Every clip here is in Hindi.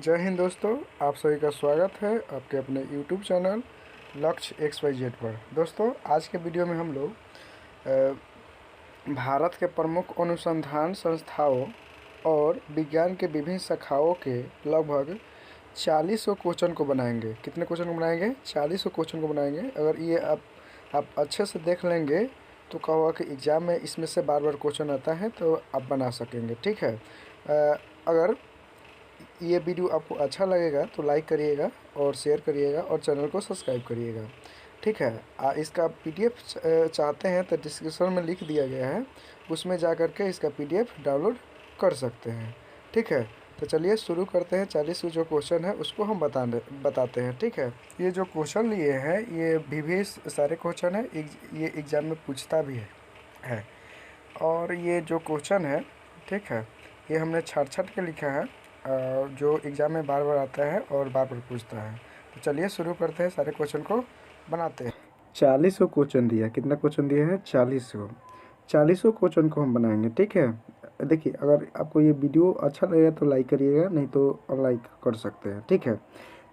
जय हिंद दोस्तों, आप सभी का स्वागत है आपके अपने YouTube चैनल लक्ष्य XYZ पर। दोस्तों, आज के वीडियो में हम लोग भारत के प्रमुख अनुसंधान संस्थाओं और विज्ञान के विभिन्न शाखाओं के लगभग 40 क्वेश्चन को बनाएंगे। कितने क्वेश्चन को बनाएंगे? 40 क्वेश्चन को बनाएंगे। अगर ये आप अच्छे से देख लेंगे तो क्या होगा कि एग्ज़ाम में इसमें से बार बार क्वेश्चन आता है तो आप बना सकेंगे। ठीक है। अगर ये वीडियो आपको अच्छा लगेगा तो लाइक करिएगा और शेयर करिएगा और चैनल को सब्सक्राइब करिएगा। ठीक है। इसका PDF चाहते हैं तो डिस्क्रिप्शन में लिख दिया गया है, उसमें जा कर के इसका PDF डाउनलोड कर सकते हैं। ठीक है। तो चलिए शुरू करते हैं। 40 जो क्वेश्चन है उसको हम बताते हैं। ठीक है। ये जो क्वेश्चन लिए हैं ये भी सारे क्वेश्चन है, ये एग्ज़ाम में पूछता भी है। और ये जो क्वेश्चन है, ठीक है, ये हमने छाट के लिखा है, जो एग्ज़ाम में बार बार आता है और बार बार पूछता है। तो चलिए शुरू करते हैं, सारे क्वेश्चन को बनाते हैं। 40 क्वेश्चन दिया। कितना क्वेश्चन दिया है? 40 क्वेश्चन को हम बनाएंगे। ठीक है। देखिए, अगर आपको ये वीडियो अच्छा लगेगा तो लाइक करिएगा, नहीं तो अनलाइक कर सकते हैं। ठीक है।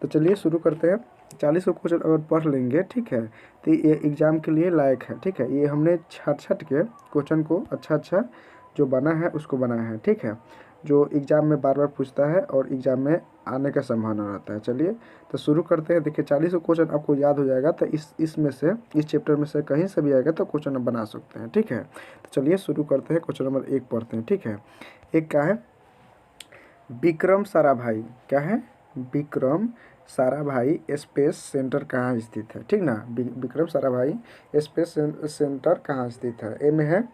तो चलिए शुरू करते हैं। 40 क्वेश्चन अगर पढ़ लेंगे, ठीक है, तो ये एग्ज़ाम के लिए लायक है। ठीक है। ये हमने छाट के क्वेश्चन को अच्छा जो बना है उसको बनाया है। ठीक है। जो एग्ज़ाम में बार बार पूछता है और एग्ज़ाम में आने का संभावना रहता है। चलिए तो शुरू करते हैं। देखिए, 40 क्वेश्चन आपको याद हो जाएगा तो इसमें से, इस चैप्टर में से कहीं से भी आएगा तो क्वेश्चन आप बना सकते हैं। ठीक है। तो चलिए शुरू करते हैं। क्वेश्चन नंबर 1 पढ़ते हैं। ठीक है। एक क्या है? विक्रम साराभाई। क्या है? विक्रम साराभाई स्पेस सेंटर कहाँ स्थित है? ठीक ना। विक्रम साराभाई स्पेस सेंटर कहाँ स्थित है? ए में है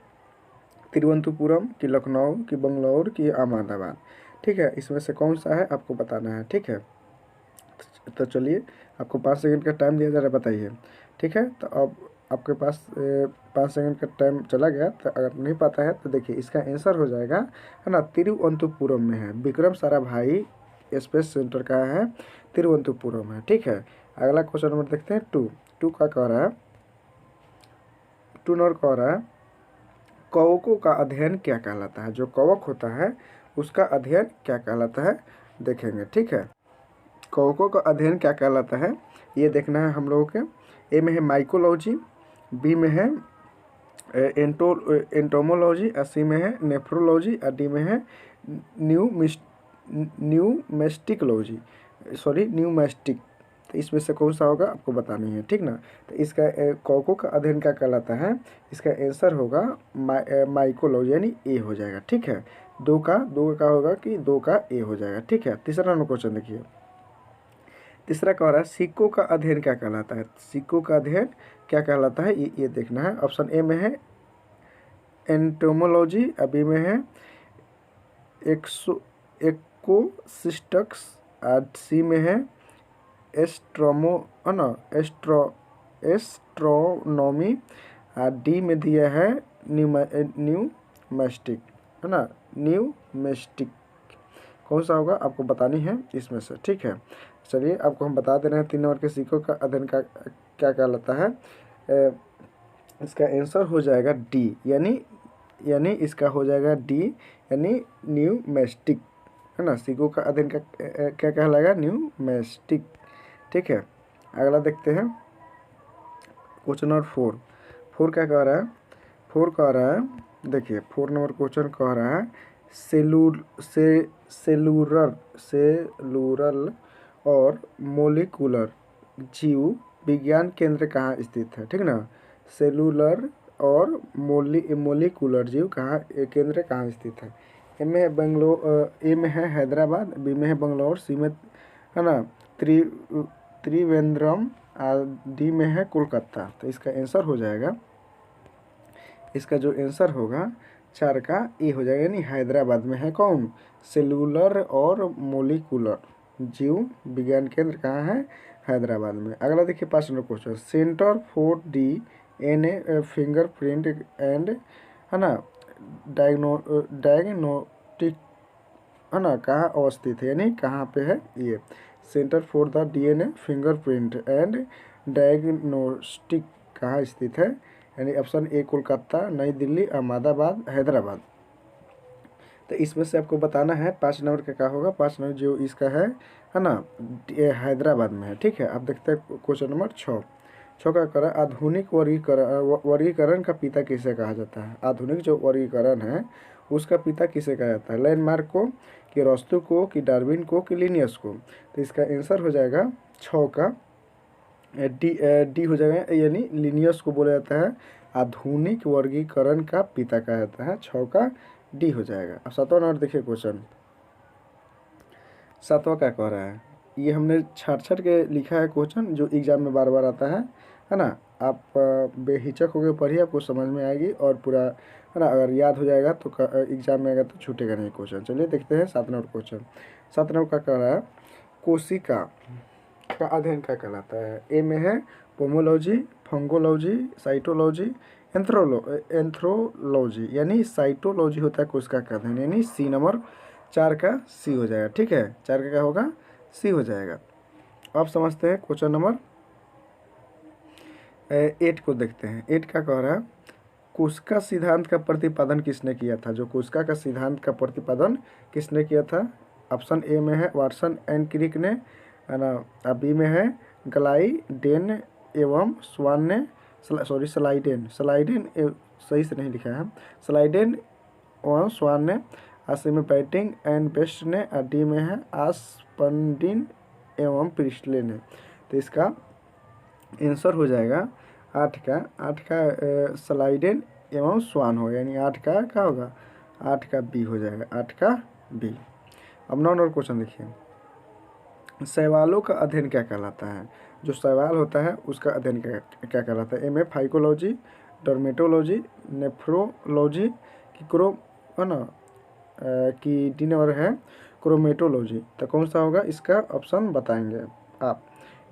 तिरुवनंतपुरम की लखनऊ की बंगलौर की अहमदाबाद। ठीक है। इसमें से कौन सा है आपको बताना है। ठीक है। तो चलिए, आपको 5 सेकंड का टाइम दिया जा रहा है, बताइए। ठीक है। तो अब आपके पास 5 सेकंड का टाइम चला गया। तो अगर नहीं पता है तो देखिए, इसका आंसर हो जाएगा, है ना, तिरुवनंतपुरम में है। विक्रम साराभाई स्पेस सेंटर कहाँ है? तिरुवनंतपुरम है। ठीक है। अगला क्वेश्चन नंबर देखते हैं। टू का कह रहा है, 2 नंबर कह रहा है, कवकों का अध्ययन क्या कहलाता है? जो कवक होता है उसका अध्ययन क्या कहलाता है, देखेंगे। ठीक है। कवकों का अध्ययन क्या कहलाता है ये देखना है हम लोगों के। ए में है माइकोलॉजी, बी में है एंटोमोलॉजी, और सी में है नेफ्रोलॉजी, और डी में है न्यूमेस्टिकलॉजी, न्यूमेस्टिक। तो इसमें से कौन सा होगा आपको बतानी है। ठीक ना। तो इसका कवकों का अध्ययन क्या कहलाता है, इसका आंसर होगा माइकोलॉजी, यानी ए हो जाएगा। ठीक है। दो का होगा कि 2 का ए हो जाएगा। ठीक है। तीसरा नंबर क्वेश्चन देखिए। तीसरा कह रहा है, सिक्कों का अध्ययन क्या कहलाता है? सिक्कों का अध्ययन क्या कहलाता है ये देखना है। ऑप्शन ए में है एंटोमोलॉजी, बी में है एकोसिस्टिक्स, सी में है एस्ट्रोनॉमी, डी में दिया है न्यूमेस्टिक, है ना, न्यूमेस्टिक। कौन सा होगा आपको बतानी है इसमें से। ठीक है। चलिए, आपको हम बता दे रहे हैं 3 नंबर के सिक्कों का अध्ययन का क्या कहलाता है। इसका आंसर हो जाएगा डी, यानी इसका हो जाएगा डी, यानी न्यूमेस्टिक, है ना। सिक्कों का अध्ययन का क्या कहलाएगा? न्यूमेस्टिक। ठीक है। अगला देखते हैं। क्वेश्चन नंबर 4 क्या कह रहा है? 4 कह रहा है, देखिए 4 नंबर क्वेश्चन कह रहा है, सेलुलर और मोलिकुलर जीव विज्ञान केंद्र कहाँ स्थित है? ठीक ना। सेलुलर और मोलिकुलर जीव केंद्र कहाँ स्थित है? ए में है ए में है हैदराबाद, बी में है बंगलौर, सी में, है ना, त्रिवेंद्रम, डी में है कोलकाता। तो इसका आंसर हो जाएगा, इसका जो आंसर होगा 4 का ए हो जाएगा, यानी हैदराबाद में है कौन? सेलुलर और मोलिकुलर जीव विज्ञान केंद्र कहाँ है? हैदराबाद में। अगला देखिए 5 number question, centre for DNA fingerprint and, है ना, डायग्नोस्टिक, है ना, कहाँ अवस्थित है, यानी कहाँ पे है ये? Centre for the DNA fingerprint and diagnostic कहाँ स्थित है? यानी ऑप्शन ए कोलकाता, नई दिल्ली, अहमदाबाद, हैदराबाद। तो इसमें से आपको बताना है 5 नंबर का क्या होगा। 5 नंबर जो इसका है ना, ये हैदराबाद में है। ठीक है, अब देखते हैं क्वेश्चन नंबर 6। का करा आधुनिक वर्गीकरण का पिता किसे कहा जाता है। आधुनिक जो वर्गीकरण है उसका पिता किसे कहा जाता है। लैंडमार्क को, कि अरस्तू को, कि डार्विन को, कि लिनियस को। तो इसका आंसर हो जाएगा 6 का डी हो जाएगा, यानी लिनियस को बोला जाता है आधुनिक वर्गीकरण का पिता कहा जाता है। 6 का डी हो जाएगा। अब 7वां नंबर देखिए क्वेश्चन। 7वां क्या कह रहा है, ये हमने छाट के लिखा है क्वेश्चन जो एग्जाम में बार बार आता है ना। आप बेहिचक होकर पढ़िए, आपको समझ में आएगी और पूरा है ना, अगर याद हो जाएगा तो एग्जाम में आएगा तो छूटेगा नहीं क्वेश्चन। चलिए देखते हैं 7 नंबर क्वेश्चन। 7 नंबर का कह रहा है कोशिका का अध्ययन क्या कहलाता है। ए में है पोमोलॉजी, फंगोलॉजी, साइटोलॉजी, एंथ्रोलॉजी, यानी साइटोलॉजी होता है कोशिका का अध्ययन, यानी सी नंबर 4 का सी हो जाएगा। ठीक है, 4 का क्या होगा, सी हो जाएगा। अब समझते हैं क्वेश्चन नंबर 8 को देखते हैं। 8 का कह रहा है कोशिका सिद्धांत का प्रतिपादन किसने किया था। जो कोशिका का सिद्धांत का प्रतिपादन किसने किया था। ऑप्शन ए में है वाटसन एंड क्रिक ने, है ना। बी में है ग्लाइडेन एवं स्वान ने, स्लाइडेन सही से नहीं लिखा है, स्लाइडेन एवं स्वान ने। सी में बैटिंग एंड बेस्ट ने। डी में है आस्पंडिन एवं प्रिस्टले ने। तो इसका आंसर हो जाएगा 8 का स्लाइडेन एवं स्वान हो, यानी 8 का क्या होगा, 8 का बी हो जाएगा, 8 का बी। अब 9 नंबर क्वेश्चन देखिए। शैवालों का अध्ययन क्या कहलाता है। जो शैवाल होता है उसका अध्ययन क्या कहलाता है। ए में फाइकोलॉजी, डर्मेटोलॉजी, नेफ्रोलॉजी, कि क्रो है ना, कि डी नंबर है क्रोमेटोलॉजी। तो कौन सा होगा, इसका ऑप्शन बताएंगे आप।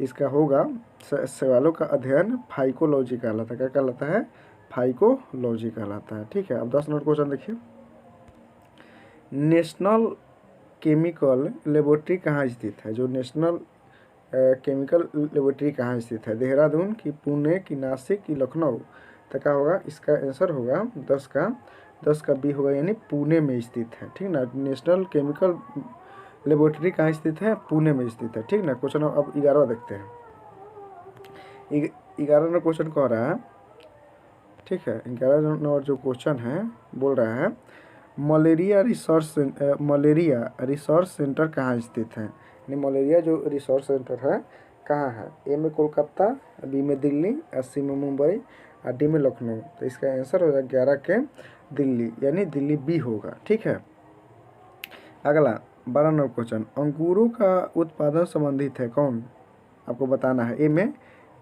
इसका होगा शैवालों का अध्ययन फाइकोलॉजी कहलाता है। क्या कहलाता है, फाइकोलॉजी कहलाता है। ठीक है, अब 10 नंबर क्वेश्चन देखिए। नेशनल केमिकल लेबोरेटरी कहाँ स्थित है। जो नेशनल केमिकल लेबोरेटरी कहाँ स्थित है। देहरादून, की पुणे, की नासिक, की लखनऊ। तो क्या होगा, इसका आंसर होगा 10 का बी होगा, यानी पुणे में स्थित है। ठीक ना, नेशनल केमिकल लेबोरेटरी कहाँ स्थित है, पुणे में स्थित है। ठीक ना। क्वेश्चन अब 11 देखते हैं। 11 नंबर क्वेश्चन कह रहा है, ठीक है, 11 नंबर जो क्वेश्चन है बोल रहा है मलेरिया रिसर्च सेंटर कहाँ स्थित है। यानी मलेरिया जो रिसर्च सेंटर है कहाँ है। ए में कोलकाता, बी में दिल्ली, सी में मुंबई, और डी में लखनऊ। तो इसका आंसर होगा 11 के दिल्ली, यानी दिल्ली बी होगा। ठीक है, अगला 12 नंबर क्वेश्चन। अंगूरों का उत्पादन संबंधित है कौन, आपको बताना है। ए में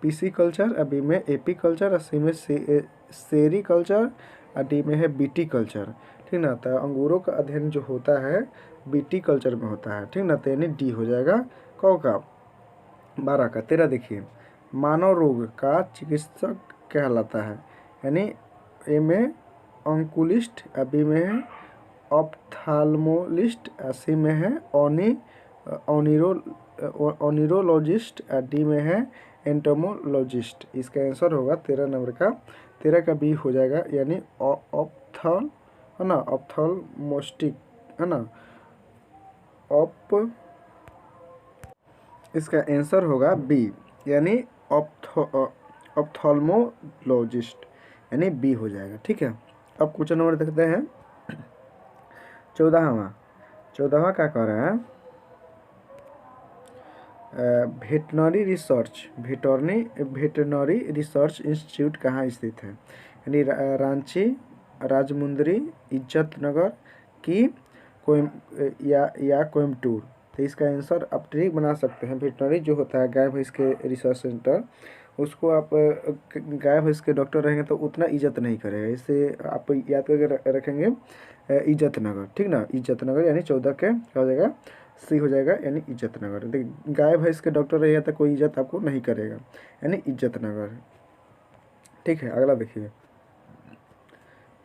पीसी कल्चर, बी में एपी कल्चर, सी में सेरी कल्चर, और डी में है बीटी कल्चर। ठीक ना। तो अंगूरों का अध्ययन जो होता है बीटी कल्चर में होता है। ठीक ना, तो यानी डी हो जाएगा कौ का। 12 का 13 देखिए। मानव रोग का चिकित्सक कहलाता है। यानी ए में ऑन्कुलिस्ट, बी में है ऑप्थाल्मोलिस्ट, सी में है ओनिरोलॉजिस्ट, डी में है एंटोमोलॉजिस्ट। इसका आंसर होगा 13 नंबर का, 13 का बी हो जाएगा, यानी ऑप्थल है ना, ऑप्थाल्मोस्टिक है ना, इसका आंसर होगा बी, यानी ऑप्थाल्मोलॉजिस्ट, यानी बी हो जाएगा। ठीक है, अब क्वेश्चन नंबर देखते हैं 14वां क्या कह रहा है। वेटनरी रिसर्च इंस्टीट्यूट कहाँ स्थित है। यानी रांची, राजमुंदरी, इज्जतनगर, की कोयम्बटूर। तो इसका आंसर आप ट्रिक बना सकते हैं। वेटनरी जो होता है गाय भैंस के रिसर्च सेंटर, उसको आप गाय भैंस के डॉक्टर रहेंगे तो उतना इज्जत नहीं करेगा। इससे आप याद करके रखेंगे इज्जतनगर। ठीक ना, इज्जतनगर, यानी 14 के क्या हो जाएगा, सी हो जाएगा, यानी इज्जतनगर। देखिए गाय भैंस के डॉक्टर रहेगा तो कोई इज्जत आपको नहीं करेगा, यानी इज्जतनगर। ठीक है, अगला देखिए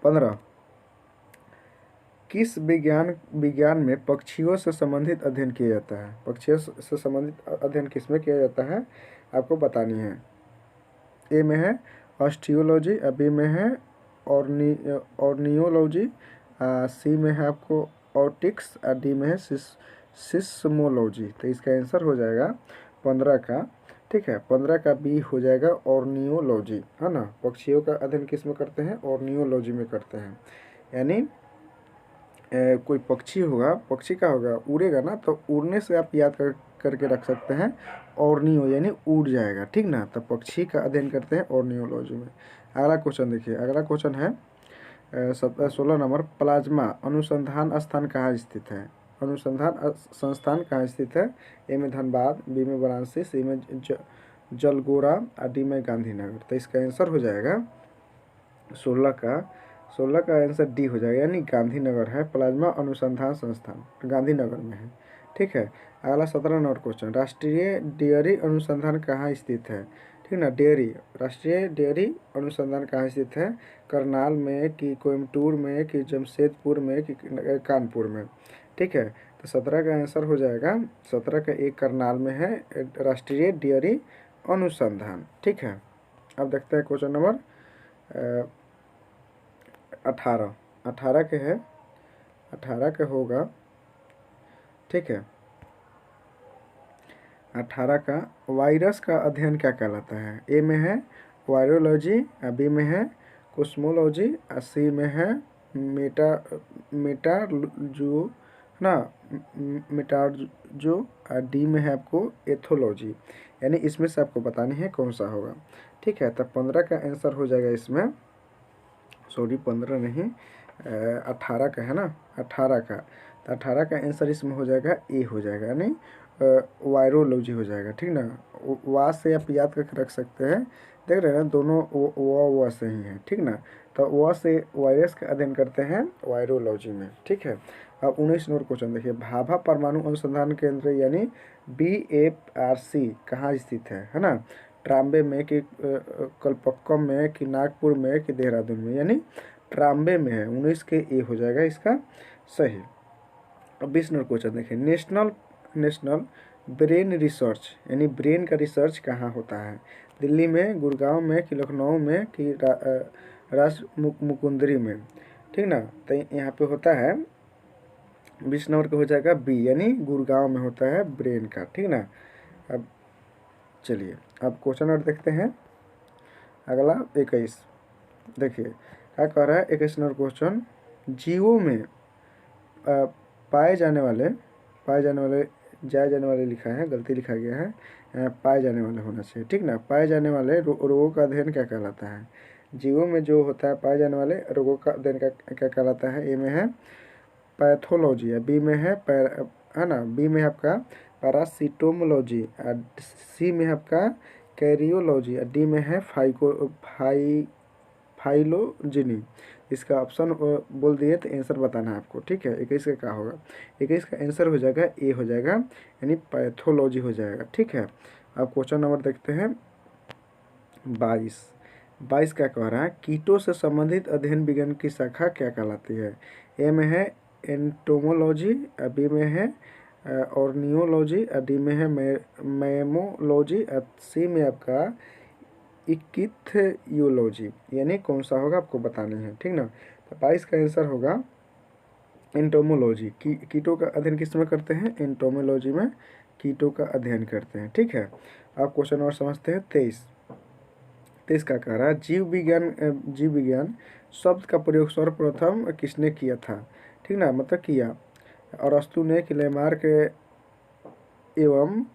15। किस विज्ञान में पक्षियों से संबंधित अध्ययन किया जाता है। पक्षियों से संबंधित अध्ययन किस में किया जाता है, आपको बतानी है। ए में है ऑस्टियोलॉजी, बी में है ऑर्नियोलॉजी, सी में है आपको ऑटिक्स और डी में है सिस्मोलॉजी। तो इसका आंसर हो जाएगा 15 का, ठीक है, 15 का बी हो जाएगा ऑर्नियोलॉजी, है ना। पक्षियों का अध्ययन किस में करते हैं? ऑर्नियोलॉजी में करते हैं। यानी कोई पक्षी होगा, पक्षी का होगा, उड़ेगा ना, तो उड़ने से आप याद करके रख सकते हैं ऑर्नियो, यानी उड़ जाएगा, ठीक ना। तो पक्षी का अध्ययन करते हैं ऑर्नियोलॉजी में। अगला क्वेश्चन देखिए, अगला क्वेश्चन है 16 नंबर, प्लाज्मा अनुसंधान स्थान कहाँ स्थित है? अनुसंधान संस्थान कहाँ स्थित है? ए में धनबाद, बी में वाराणसी, सी में जलगोरा और डी में गांधीनगर। तो इसका आंसर हो जाएगा 16 का आंसर डी हो जाएगा, यानी गांधीनगर है प्लाज्मा अनुसंधान संस्थान, गांधीनगर में है, ठीक है। अगला 17 नंबर क्वेश्चन, राष्ट्रीय डेयरी अनुसंधान कहाँ स्थित है? ठीक ना, डेयरी, राष्ट्रीय डेयरी अनुसंधान कहाँ स्थित है? करनाल में कि कोयम्बटूर में कि जमशेदपुर में कि कानपुर में, ठीक है। तो 17 का आंसर हो जाएगा, 17 का एक करनाल में है राष्ट्रीय डेयरी अनुसंधान, ठीक है। अब देखते हैं क्वेश्चन नंबर 18 के है, 18 के होगा, ठीक है। 18 का वायरस का अध्ययन क्या कहलाता है? ए में है वायरोलॉजी, बी में है कोस्मोलॉजी, सी में है मेटार्जो ना, मेटार्जो, डी में है आपको एथोलॉजी। यानी इसमें से आपको बतानी है कौन सा होगा, ठीक है। तब 15 का आंसर हो जाएगा इसमें, सॉरी 15 नहीं 18 का है ना, 18 का। तो 18 का आंसर इसमें हो जाएगा ए हो जाएगा, यानी वायरोलॉजी हो जाएगा, ठीक ना। वा से आप याद करके रख सकते हैं, देख रहे हैं ना, दोनों वा से ही है, ठीक ना। तो वा से वायरस का अध्ययन करते हैं वायरोलॉजी में, ठीक है। अब 19 नंबर क्वेश्चन देखिए, भाभा परमाणु अनुसंधान केंद्र यानी BFRC कहाँ स्थित है ना। ट्राम्बे में कि कलपक्कम में कि नागपुर में कि देहरादून में, यानी ट्राम्बे में है, 19 के ए हो जाएगा इसका सही। अब 20 नंबर क्वेश्चन देखिए, नेशनल ब्रेन रिसर्च यानी ब्रेन का रिसर्च कहाँ होता है? दिल्ली में, गुड़गांव में कि लखनऊ में कि मुकुंदरी में, ठीक ना। तो यहाँ पे होता है 20 नंबर का हो जाएगा बी, यानी गुड़गांव में होता है ब्रेन का, ठीक ना। अब चलिए अब क्वेश्चन और देखते हैं, अगला 21 देखिए क्या कह रहा है। 21 नंबर क्वेश्चन, जीवों में पाए जाने वाले जाए जाने वाले लिखा है, गलती लिखा गया है, पाए जाने वाले होना चाहिए, ठीक ना। पाए जाने वाले रोगों का अध्ययन क्या कहलाता है? जीवों में जो होता है पाए जाने वाले रोगों का अध्ययन क्या कहलाता है? ए में है पैथोलॉजी, है बी में है ना, बी में है आपका पैरासिटोमोलॉजी, सी में है आपका कैरियोलॉजी, डी में है फाइलोजेनी। इसका ऑप्शन बोल दिए तो आंसर बताना है आपको, ठीक है। 21 का क्या होगा? 21 का आंसर हो जाएगा ए हो जाएगा, यानी पैथोलॉजी हो जाएगा, ठीक है। अब क्वेश्चन नंबर देखते हैं 22 क्या कह रहा है, कीटों से संबंधित अध्ययन विज्ञान की शाखा क्या कहलाती है? ए में है एंटोमोलॉजी, बी में है ऑर्नियोलॉजी, डी में है मैमोलॉजी, सी में आपका इक्थियोलॉजी। यानी कौन सा होगा आपको बतानी है, ठीक ना। तो 22 का आंसर होगा एंटोमोलॉजी। कीटों का अध्ययन किस में करते हैं? एंटोमोलॉजी में कीटों का अध्ययन करते हैं, ठीक है। अब क्वेश्चन और समझते हैं 23 का कह रहा है, जीव विज्ञान शब्द का प्रयोग सर्वप्रथम किसने किया था? ठीक ना, मतलब किया अरस्तु ने, लेमार्क एवं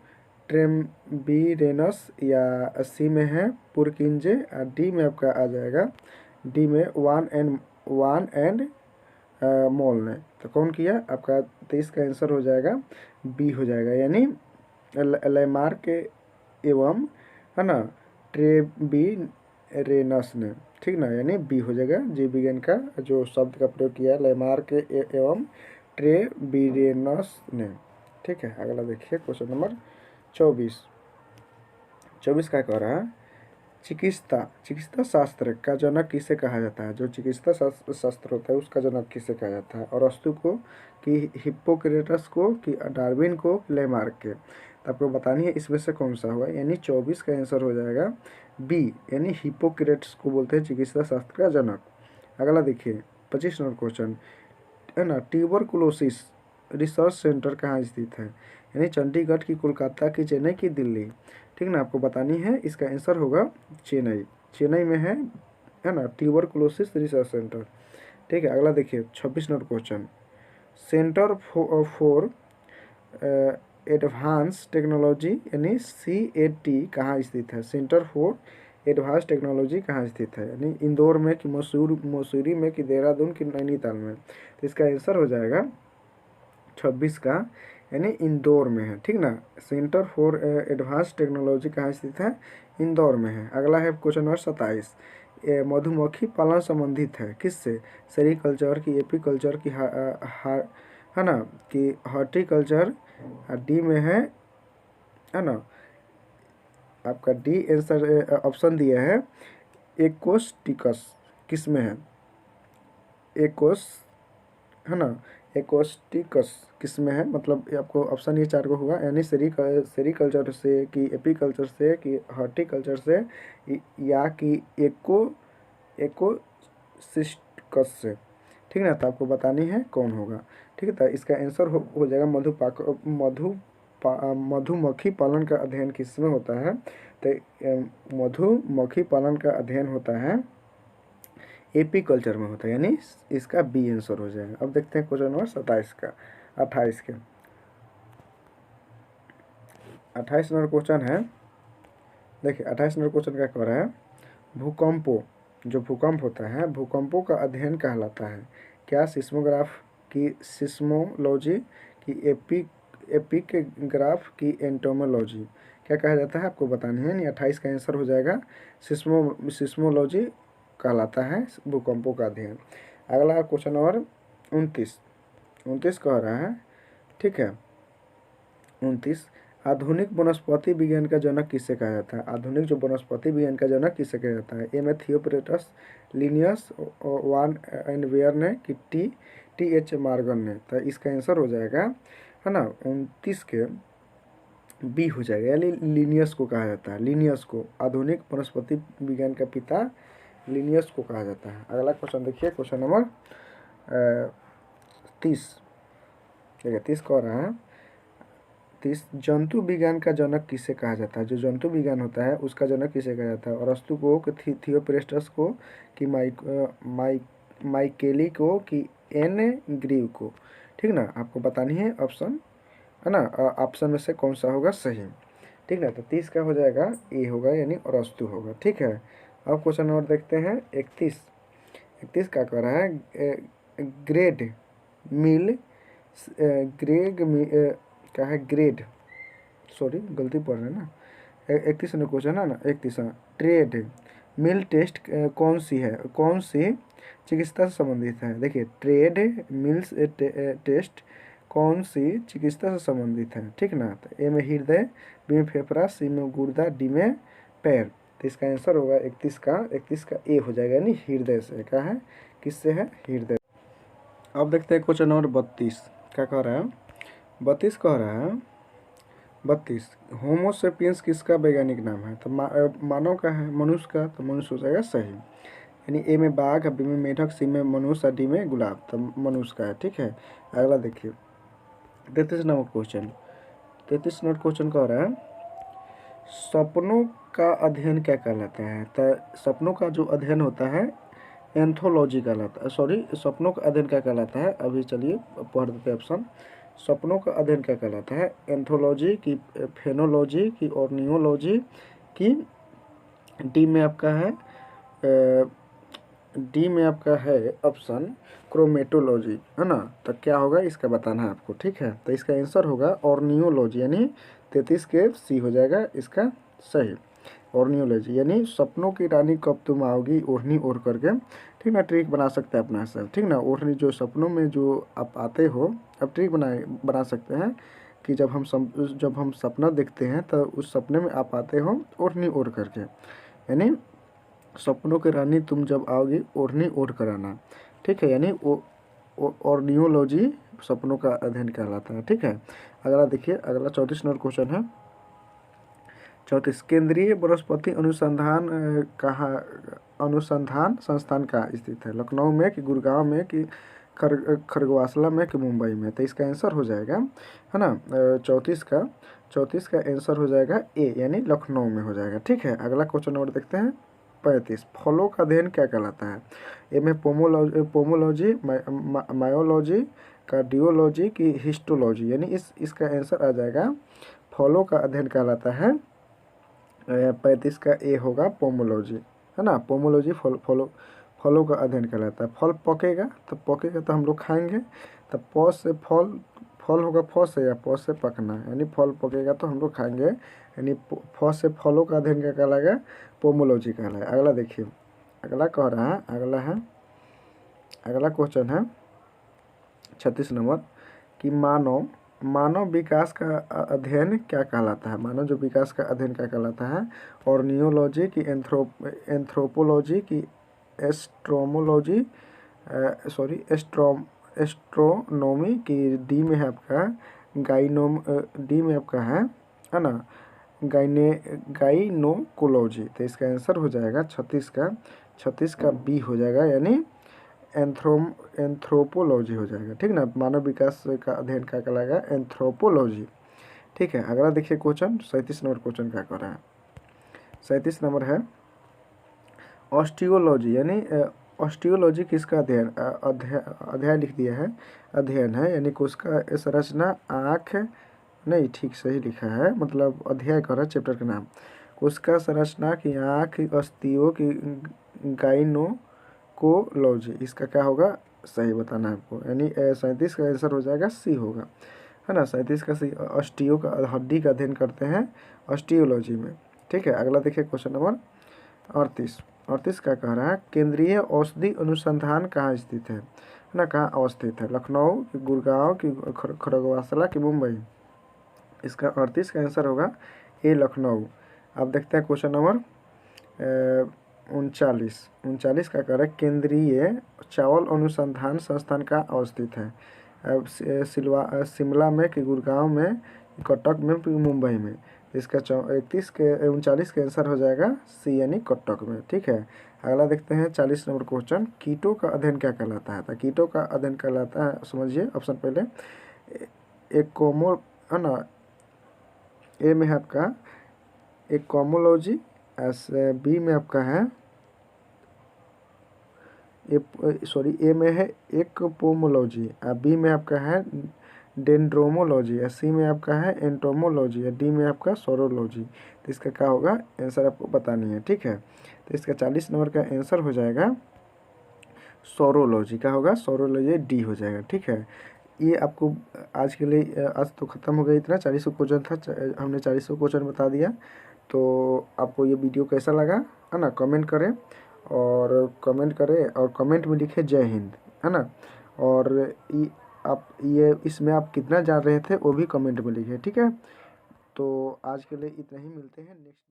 ट्रेम्बिरेनस, या सी में है पुरकिंजे, डी में आपका आ जाएगा, डी में वान एंड मोल ने। तो कौन किया आपका? 23 का आंसर हो जाएगा बी हो जाएगा, यानी लेमार्क एवं है ना ट्रेम्बिरेनस ने, ठीक ना, यानी बी हो जाएगा। जीव विज्ञान का जो शब्द का प्रयोग किया लेमार्क एवं ट्रेम्बिरेनस ने, ठीक है। अगला देखिए क्वेश्चन नंबर 24 क्या कह रहा है, चिकित्सा शास्त्र का जनक किसे कहा जाता है? जो चिकित्सा शास्त्र होता है उसका जनक किसे कहा जाता है? अरस्तु को कि हिप्पोक्रेटस को कि डार्विन को कि लेमार्क के? तो आपको बतानी है इसमें से कौन सा होगा, यानी 24 का आंसर हो जाएगा बी, यानी हिप्पोक्रेटस को बोलते हैं चिकित्सा शास्त्र का जनक। अगला देखिए 25 नंबर क्वेश्चन, है ना ट्यूबरकुलोसिस रिसर्च सेंटर कहाँ स्थित है, यानी चंडीगढ़ की, कोलकाता की, चेन्नई की, दिल्ली। ठीक ना, आपको बतानी है। इसका आंसर होगा चेन्नई। चेन्नई में है ना ट्यूबरकुलोसिस रिसर्च सेंटर। ठीक है, अगला देखिए 26 number question. Centre for advance technology यानी CAT कहाँ स्थित है। सेंटर फॉर एडवांस टेक्नोलॉजी कहाँ स्थित है, यानी इंदौर में कि मसूरी में कि देहरादून कि नैनीताल में। तो इसका आंसर हो जाएगा 26 का, यानी इंदौर में है। ठीक ना, सेंटर फॉर एडवांस टेक्नोलॉजी कहाँ स्थित है, इंदौर में है। अगला है क्वेश्चन नंबर 27। मधुमक्खी पालन संबंधित है किससे, सेरीकल्चर की, एपीकल्चर की, है ना कि हॉर्टिकल्चर। डी में है ना आपका डी आंसर ऑप्शन दिया है एकोस्टिकस, किस में है, एकोस, है ना एकोस्टिकस किस में है, मतलब ये आपको ऑप्शन ये 4 को होगा, यानी सेरीकल्चर से कि एपीकल्चर से कि हॉर्टिकल्चर से या कि एकोसिस्टिकस से। ठीक है ना, तो आपको बतानी है कौन होगा। ठीक है, तो इसका आंसर हो जाएगा मधुमक्खी पालन का अध्ययन किस में होता है। तो मधुमक्खी पालन का अध्ययन होता है एपीकल्चर में होता है, यानी इसका बी आंसर हो जाएगा। अब देखते हैं क्वेश्चन नंबर 27 का 28 के 28 नंबर क्वेश्चन है। देखिए 28 नंबर क्वेश्चन क्या कह रहा है, भूकंपों, जो भूकंप होता है भूकंपों का अध्ययन कहलाता है क्या, सिस्मोग्राफ की, सिस्मोलॉजी की, एपिक ग्राफ की, एंटोमोलॉजी। क्या कहा जाता है आपको बतानी है, यानी 28 का आंसर हो जाएगा सिस्मोलॉजी कहलाता है भूकंपों का अध्ययन। अगला क्वेश्चन नंबर 29 कह रहा है। ठीक है 29, आधुनिक वनस्पति विज्ञान का जनक किसे कहा जाता है। आधुनिक जो वनस्पति विज्ञान का जनक किसे कहा जाता है, ए में थियोप्रेटस, लिनियस वान एंड वेयर ने कि TH मार्गन ने। तो इसका आंसर हो जाएगा है ना 29 के बी हो जाएगा, यानी लिनियस को कहा जाता है। लिनियस को आधुनिक वनस्पति विज्ञान का पिता लिनियस को कहा जाता है। अगला क्वेश्चन देखिए, क्वेश्चन नंबर 30। ठीक है 30 कह रहा है 30, जंतु विज्ञान का जनक किसे कहा जाता है। जो जंतु विज्ञान होता है उसका जनक किसे कहा जाता है, अरस्तु को कि थियोप्रेस्टस को कि माइकेली को कि एन ग्रीव को। ठीक ना, आपको बतानी है ऑप्शन, है ना ऑप्शन में से कौन सा होगा सही। ठीक ना, तो 30 का हो जाएगा ए होगा, यानी अरस्तु होगा। ठीक है, अब क्वेश्चन नंबर देखते हैं 31 क्या कह रहा है, ग्रेड मिल क्या है ग्रेड, सॉरी गलती पढ़ रहे हैं ना, 31 में क्वेश्चन है ना 31, ट्रेड मिल टेस्ट कौन सी है, कौन सी चिकित्सा से संबंधित है। देखिए ट्रेड मिल्स टेस्ट कौन सी चिकित्सा से संबंधित है। ठीक ना, तो ए में हृदय, बी में फेफड़ा, सी में गुर्दा, डी में पैर। तो इसका आंसर होगा 31 का ए हो जाएगा, यानी हृदय से। क्या है, किससे है, हृदय। अब देखते हैं क्वेश्चन नंबर 32 क्या कह रहा है। 32 कह रहा है 32, होमोसेपियंस किसका वैज्ञानिक नाम है। तो मानव का है, मनुष्य का, तो मनुष्य हो जाएगा सही, यानी ए में बाघ, बी में मेढक, सी में मनुष्य, डी में गुलाब, तो मनुष्य का है। ठीक है, अगला देखिए 33 नंबर क्वेश्चन कह रहा है, सपनों का अध्ययन क्या कहलाता है। तो सपनों का जो अध्ययन होता है एंथोलॉजी कहलाता है, सॉरी सपनों का अध्ययन क्या कहलाता है, अभी चलिए पढ़ देते हैं ऑप्शन। सपनों का अध्ययन क्या कहलाता है, एंथोलॉजी की, फेनोलॉजी की, ऑर्नियोलॉजी की, डी में आपका है ऑप्शन क्रोमेटोलॉजी, है ना। तो क्या होगा इसका बताना है आपको। ठीक है, तो इसका आंसर होगा ऑर्नियोलॉजी, यानी 33 के सी हो जाएगा इसका सही। ऑर्नियोलॉजी यानी सपनों की रानी कब तुम आओगी ओढ़नी ओढ़ करके। ठीक ना, ट्रिक बना सकते हैं अपना सर। ठीक ना, ओढ़नी जो सपनों में जो आप आते हो, अब ट्रिक बना सकते हैं कि जब हम सपना देखते हैं तो उस सपने में आप आते हो ओढ़नी ओढ़ करके, यानी सपनों की रानी तुम जब आओगी ओढ़नी ओढ़ कर आना। ठीक है, यानी ऑर्नियोलॉजी सपनों का अध्ययन कहलाता है। ठीक है, अगला देखिए, अगला 34 नंबर क्वेश्चन है। 34, केंद्रीय वनस्पति अनुसंधान संस्थान कहाँ स्थित है, लखनऊ में कि गुड़गांव में कि खरगोवासला में कि मुंबई में, तो इसका आंसर हो जाएगा, है ना, 34 का आंसर हो जाएगा ए, यानी लखनऊ में हो जाएगा। ठीक है, अगला क्वेश्चन नंबर देखते हैं 35। फलों का अध्ययन क्या कहलाता है? ए में पोमोलॉजी, मायोलॉजी, कार्डियोलॉजी की हिस्टोलॉजी, यानी इसका आंसर आ जाएगा फलों का अध्ययन कहलाता है। 35 का ए होगा पोमोलॉजी, है ना। पोमोलॉजी फलों का अध्ययन कहलाता है। फल पकेगा तो हम लोग खाएंगे, तो प से फल होगा फ से या प से पकना, यानी फल पकेगा तो हम लोग खाएंगे, यानी फ से फलों का अध्ययन क्या कहलाएगा? पोमोलॉजी कहलाएगा। अगला देखिए, अगला कह रहा है, अगला क्वेश्चन है 36 नंबर कि मानव विकास का अध्ययन क्या कहलाता है? मानव जो विकास का अध्ययन क्या कहलाता है? ऑर्नियोलॉजी की, एंथ्रोपोलॉजी की, एस्ट्रोमोलॉजी, एस्ट्रोनॉमी की, डी में है आपका डी में आपका है ना, गाइनोकोलॉजी। तो इसका आंसर हो जाएगा 36 का बी हो जाएगा, यानी एंथ्रोपोलॉजी हो जाएगा। ठीक ना, मानव विकास का अध्ययन क्या कहलाएगा? एंथ्रोपोलॉजी। ठीक है, अगला देखिए क्वेश्चन 37 नंबर क्वेश्चन क्या कर रहा है। 37 नंबर है ऑस्टियोलॉजी, यानी ऑस्टियोलॉजी किसका अध्याय लिख दिया है, अध्ययन है, यानी कोशिका संरचना, आँख नहीं, ठीक सही लिखा है, मतलब अध्याय कर रहा है, चैप्टर का नाम कोशिका संरचना की, आँख, अस्थियों की, गाइनोकोलॉजी। इसका क्या होगा? सही बताना है आपको, यानी 37 का आंसर हो जाएगा सी होगा, है ना। 37 का सी, अस्टियो का, हड्डी का अध्ययन करते हैं ऑस्टियोलॉजी में। ठीक है, अगला देखिए क्वेश्चन नंबर 38 क्या कह रहा है? केंद्रीय औषधि अनुसंधान कहाँ स्थित है ना, कहाँ अवस्थित है? लखनऊ की, गुड़गांव की, खरगोवासला की, मुंबई? इसका 38 का आंसर होगा ए, लखनऊ। अब देखते हैं क्वेश्चन नंबर 39 का कह रहा है केंद्रीय चावल अनुसंधान संस्थान का अवस्थित है? शिमला में कि, गुड़गांव में, कटक में, मुंबई में? इसका 39 के आंसर हो जाएगा सी, यानी कटक में। ठीक है, अगला देखते हैं 40 नंबर क्वेश्चन। कीटों का अध्ययन क्या कहलाता है? तो कीटों का अध्ययन कहलाता है, समझिए ऑप्शन पहले, एकोमो, है ना, ए में है आपका एकोमोलॉजी, बी में आपका है ए में है एक्पोमोलॉजी, बी में आपका है डेंड्रोमोलॉजी, सी में आपका है एंटोमोलॉजी, डी में आपका सोरोलॉजी। तो इसका क्या होगा? आंसर आपको बतानी है। ठीक है, तो इसका 40 नंबर का आंसर हो जाएगा सोरोलॉजी। क्या होगा? सोरोलॉजी, डी हो जाएगा। ठीक है, ये आपको आज के लिए, आज तो ख़त्म हो गया, इतना 40 क्वेश्चन था, हमने 40 क्वेश्चन बता दिया। तो आपको ये वीडियो कैसा लगा, है ना, कमेंट करें और कमेंट में लिखें जय हिंद, है ना। और ये इसमें आप कितना जान रहे थे वो भी कमेंट में लिखें। ठीक है, तो आज के लिए इतना ही, मिलते हैं नेक्स्ट।